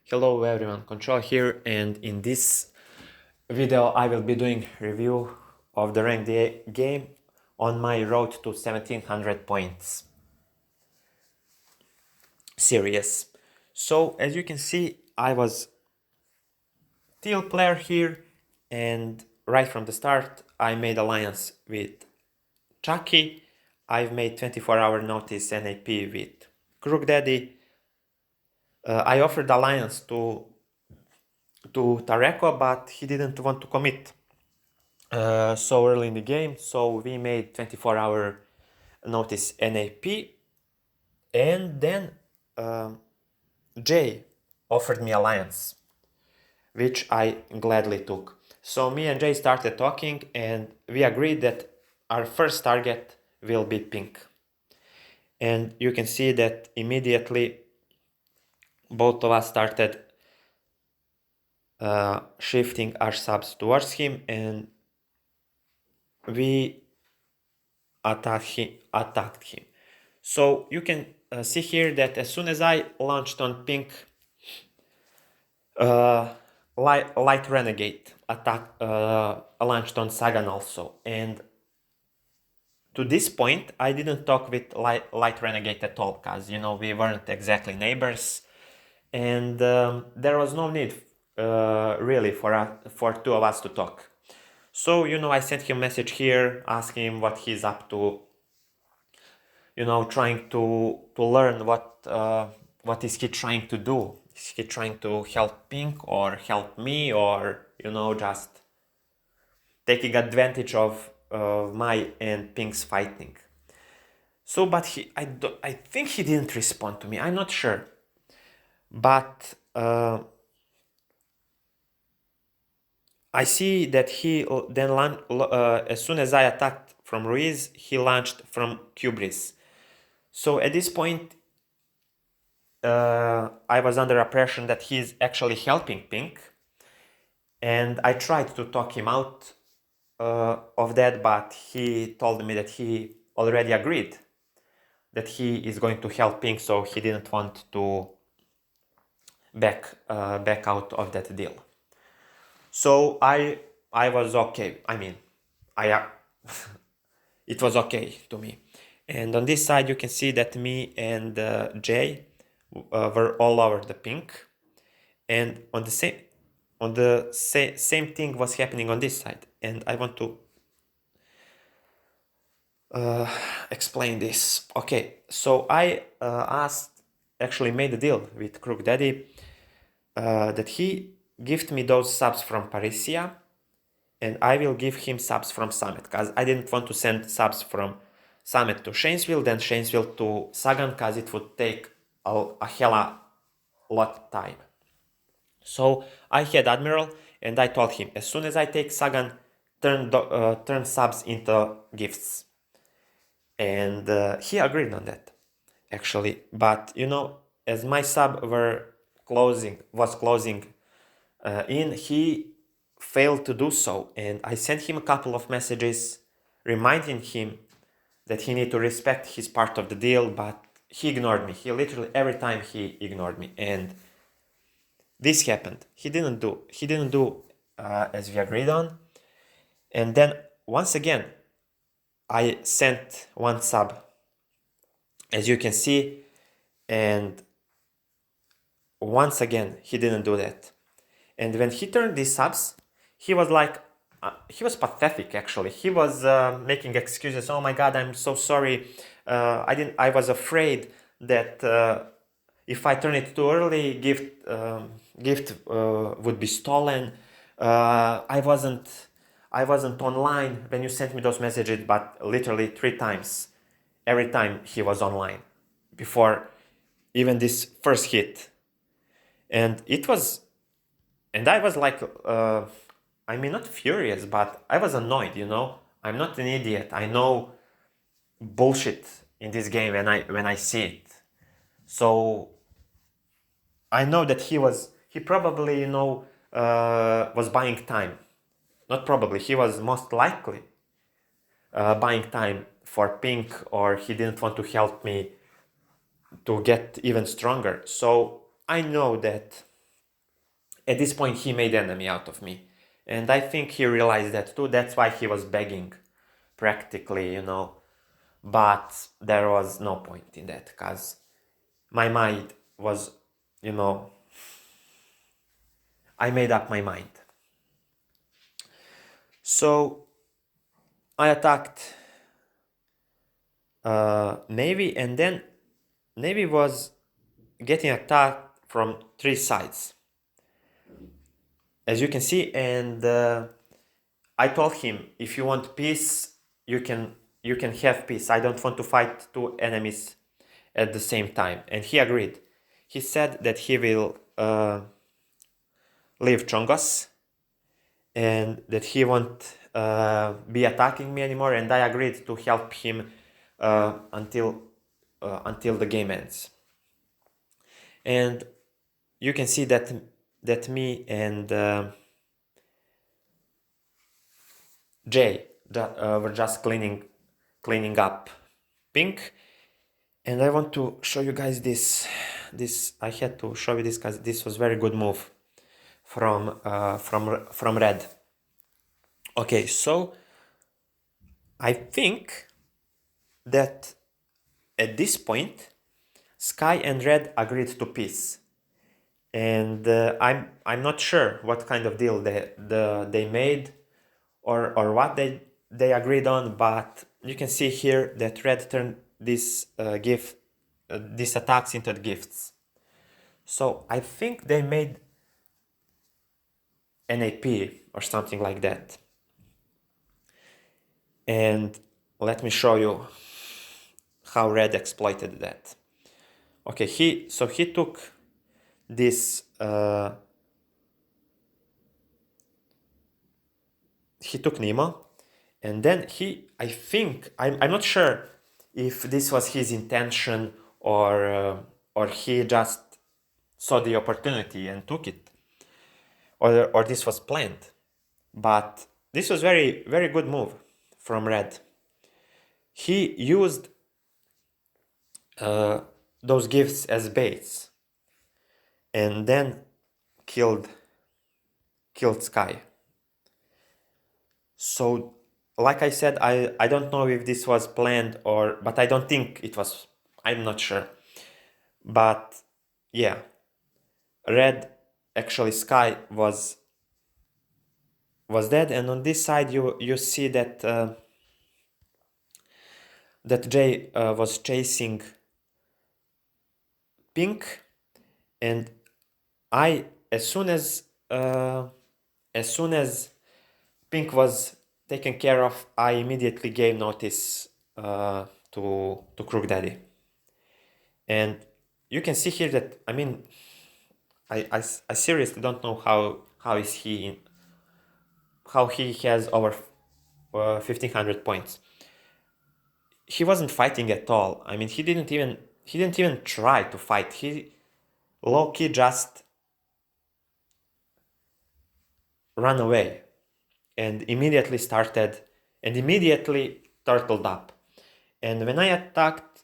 Hello everyone, Control here, and in this video I will be doing review of the ranked game on my road to 1700 points series. So as you can see, I was teal player here, and right from the start I made alliance with Chucky. I've made 24-hour notice NAP with Crook Daddy. I offered alliance to Tareko, but he didn't want to commit so early in the game, so we made 24-hour notice NAP, and then Jay offered me alliance, which I gladly took. So me and Jay started talking, and we agreed that our first target will be pink. And you can see that immediately both of us started shifting our subs towards him, and we attacked him. So you can see here that as soon as I launched on pink, Light Renegade launched on Sagan also. And to this point, I didn't talk with Light Renegade at all, because, you know, we weren't exactly neighbors. And there was no need really for two of us to talk. So, you know, I sent him a message here, asking him what he's up to, you know, trying to learn what is he trying to do. Is he trying to help Pink or help me, or, you know, just taking advantage of my and Pink's fighting? So, but I think he didn't respond to me. I'm not sure, but I see that he then as soon as I attacked from Ruiz, he launched from Cubris. So at this point, I was under impression that he's actually helping Pink, and I tried to talk him out of that, but he told me that he already agreed that he is going to help Pink, so he didn't want to back out of that deal. So I was okay. I mean, it was okay to me. And on this side, you can see that me and Jay were all over the Pink, and on the same thing was happening on this side. And I want to explain this. Okay, so I actually made a deal with Crook Daddy that he gift me those subs from Parisia, and I will give him subs from Summit, because I didn't want to send subs from Summit to Shanesville, then Shanesville to Sagan, because it would take a hella lot time. So I had Admiral, and I told him, as soon as I take Sagan, turn subs into gifts. And he agreed on that, actually. But, you know, as my sub was closing in, he failed to do so. And I sent him a couple of messages reminding him that he need to respect his part of the deal, but he ignored me. He literally, every time he ignored me. And this happened. He didn't do as we agreed on. And then once again, I sent one sub, as you can see, and once again he didn't do that. And when he turned these subs, he was like, he was pathetic, actually. He was making excuses. Oh my god, I'm so sorry. I was afraid that if I turn it too early, gift would be stolen. I wasn't online when you sent me those messages, but literally 3 times. Every time he was online before even this first hit. And I was like, I mean, not furious, but I was annoyed, you know? I'm not an idiot. I know bullshit in this game when I see it. So I know that he probably, you know, was buying time. Not probably, he was most likely buying time for Pink, or he didn't want to help me to get even stronger. So I know that At this point, he made enemy out of me. And I think he realized that too. That's why he was begging, practically, you know. But there was no point in that, because my mind was, you know, I made up my mind. So I attacked Navy, and then Navy was getting attacked from 3 sides, as you can see. And I told him, if you want peace, you can have peace. I don't want to fight 2 enemies at the same time. And he agreed. He said that he will leave Chongas and that he won't be attacking me anymore. And I agreed to help him until the game ends. And you can see that me and Jay were just cleaning up pink. And I want to show you guys this. I had to show you this because this was very good move from red. Okay, so I think that at this point, Sky and Red agreed to peace, and I'm not sure what kind of deal they made or what they agreed on, but you can see here that Red turned this these attacks into gifts. So I think they made an AP or something like that. And let me show you how Red exploited that. Okay, he took this he took Nemo, and then I think I'm not sure if this was his intention or he just saw the opportunity and took it, or this was planned. But this was very, very good move from Red. He used those gifts as baits and then killed Sky. So, like I said, I don't know if this was planned but I don't think it was. I'm not sure. But yeah, Red, actually Sky was dead, and on this side you see that that Jay was chasing Pink, and as soon as Pink was taken care of, I immediately gave notice to Crook Daddy. And you can see here that, I mean, I seriously don't know how he has over 1500 points. He wasn't fighting at all. I mean, he didn't even try to fight. He low-key just ran away and immediately turtled up. And when I attacked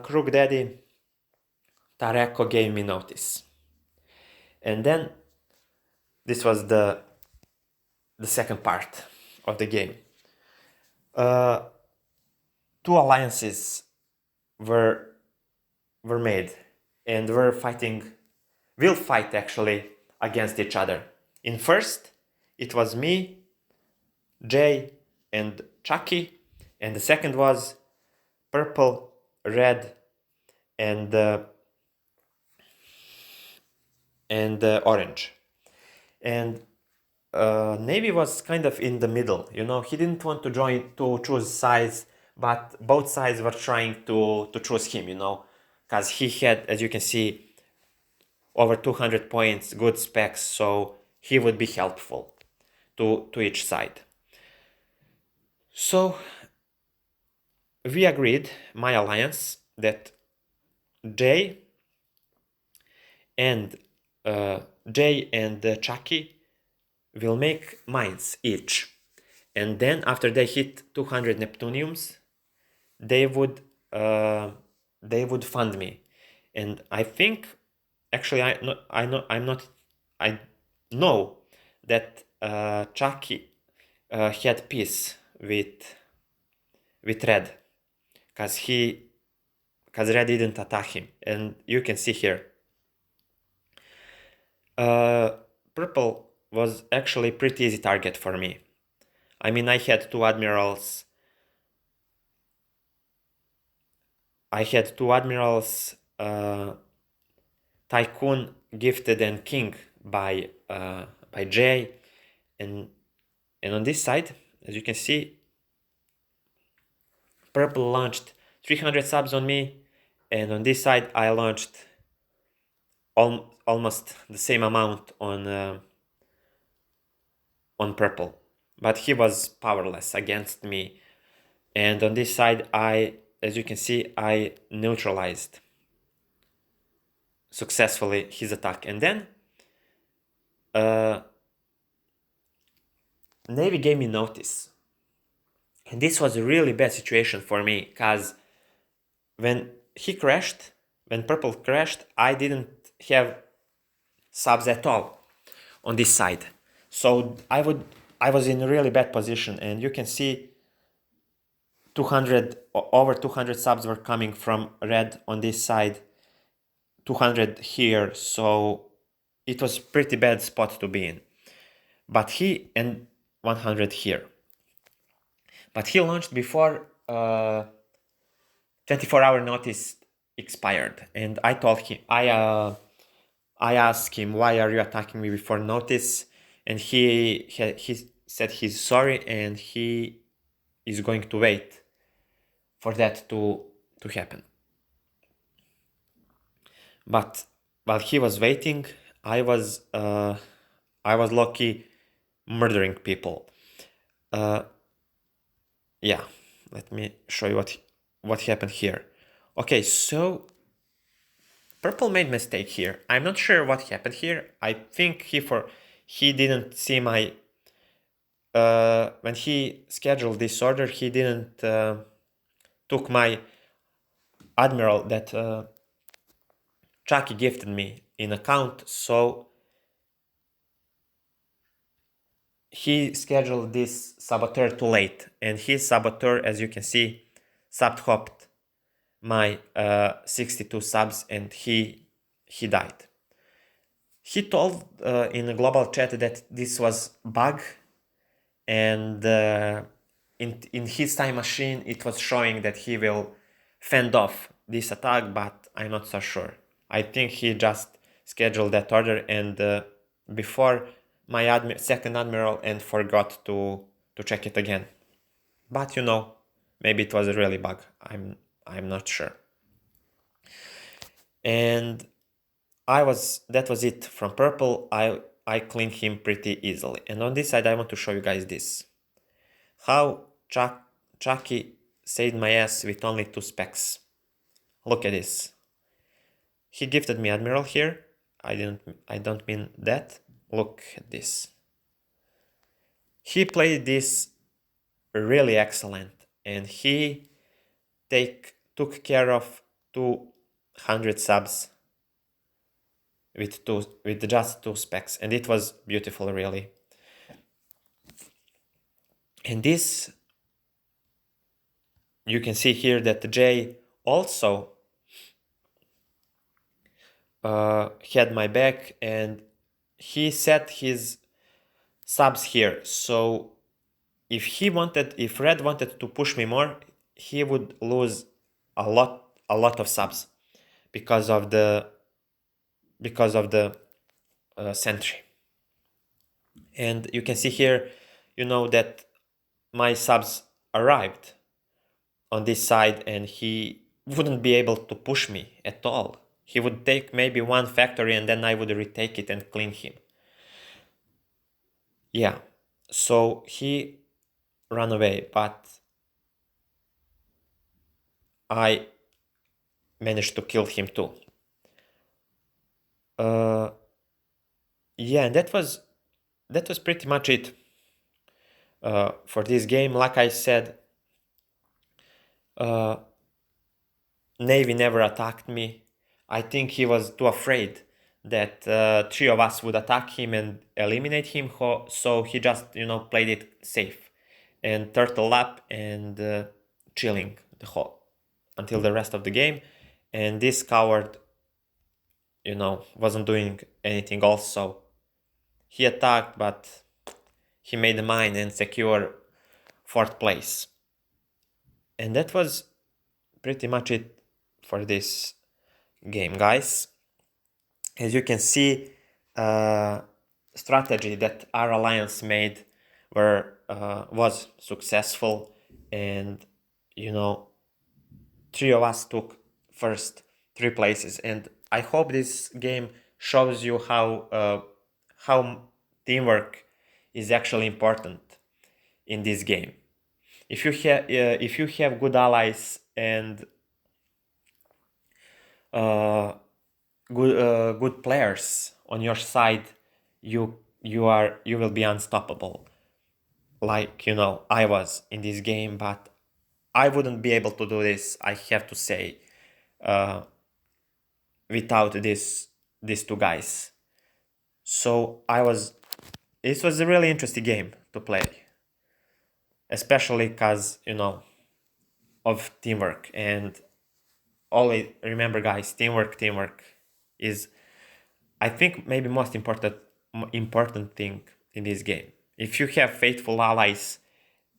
Crook Daddy, Tareko gave me notice. And then this was the second part of the game. 2 alliances were made and will fight actually against each other. In first, it was me, Jay, and Chucky, and the second was Purple, Red, and Orange. And Navy was kind of in the middle, you know. He didn't want to choose sides, but both sides were trying to choose him, you know, because he had, as you can see, over 200 points, good specs, so he would be helpful to each side. So we agreed, my alliance, that Jay and Chucky will make mines each, and then after they hit 200 Neptuniums, they would fund me. And I think, actually, know that Chucky had peace with Red, because Red didn't attack him, and you can see here. Purple was actually pretty easy target for me. I mean, I had two admirals. Tycoon, Gifted, and King by Jay, and on this side, as you can see, Purple launched 300 subs on me, and on this side I launched almost the same amount on Purple, but he was powerless against me. And on this side, as you can see, I neutralized successfully his attack. And then Navy gave me notice. And this was a really bad situation for me, because when Purple crashed, I didn't have subs at all on this side. So I was in a really bad position, and you can see over 200 subs were coming from Red on this side, 200 here, so it was pretty bad spot to be in. And 100 here. But he launched before 24-hour notice expired, and I told him, I asked him, why are you attacking me before notice? And he said he's sorry, and he is going to wait for that to happen. But while he was waiting, I was lucky murdering people. Yeah, let me show you what happened here. Okay, so Purple made mistake here. I'm not sure what happened here. I think he didn't see my when he scheduled this order, he didn't took my Admiral that Chucky gifted me in account, so he scheduled this saboteur too late, and his saboteur, as you can see, sub-hopped my 62 subs, and he died. He told in a global chat that this was bug, and in his time machine it was showing that he will fend off this attack, but I'm not so sure. I think he just scheduled that order and before my second Admiral, and forgot to check it again. But maybe it was a really bug. I'm not sure. And that was it from Purple. I cleaned him pretty easily. And on this side, I want to show you guys this. How Chucky saved my ass with only 2 specs. Look at this. He gifted me Admiral here. I don't mean that. Look at this. He played this really excellent, and he took care of 200 subs with just 2 specs, and it was beautiful, really. And this, you can see here that Jay also had my back, and he set his subs here. So if Red wanted to push me more, he would lose a lot of subs because of the sentry. And you can see here, that my subs arrived on this side, and he wouldn't be able to push me at all. He would take maybe 1 factory, and then I would retake it and clean him. Yeah, so he ran away, but I managed to kill him too. Yeah, and that was pretty much it for this game. Like I said, Navy never attacked me. I think he was too afraid that three of us would attack him and eliminate him. So he just, played it safe and turtle up and chilling the whole until the rest of the game. And this coward, wasn't doing anything also. He attacked, but he made the mine and secure fourth place. And that was pretty much it for this game, guys. As you can see, strategy that our alliance made was successful, and three of us took first three places. And I hope this game shows you how teamwork is actually important in this game. If you have good allies and good players on your side, you will be unstoppable. Like I was in this game, but I wouldn't be able to do this, I have to say, without these two guys. So it was a really interesting game to play, especially because of teamwork. And always remember, guys, teamwork is, I think, maybe most important thing in this game. If you have faithful allies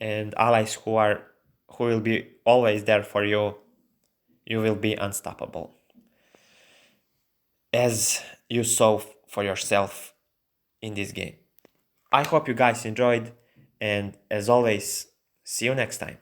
and allies who will be always there for you, you will be unstoppable, as you saw for yourself in this game. I hope you guys enjoyed, and as always, see you next time.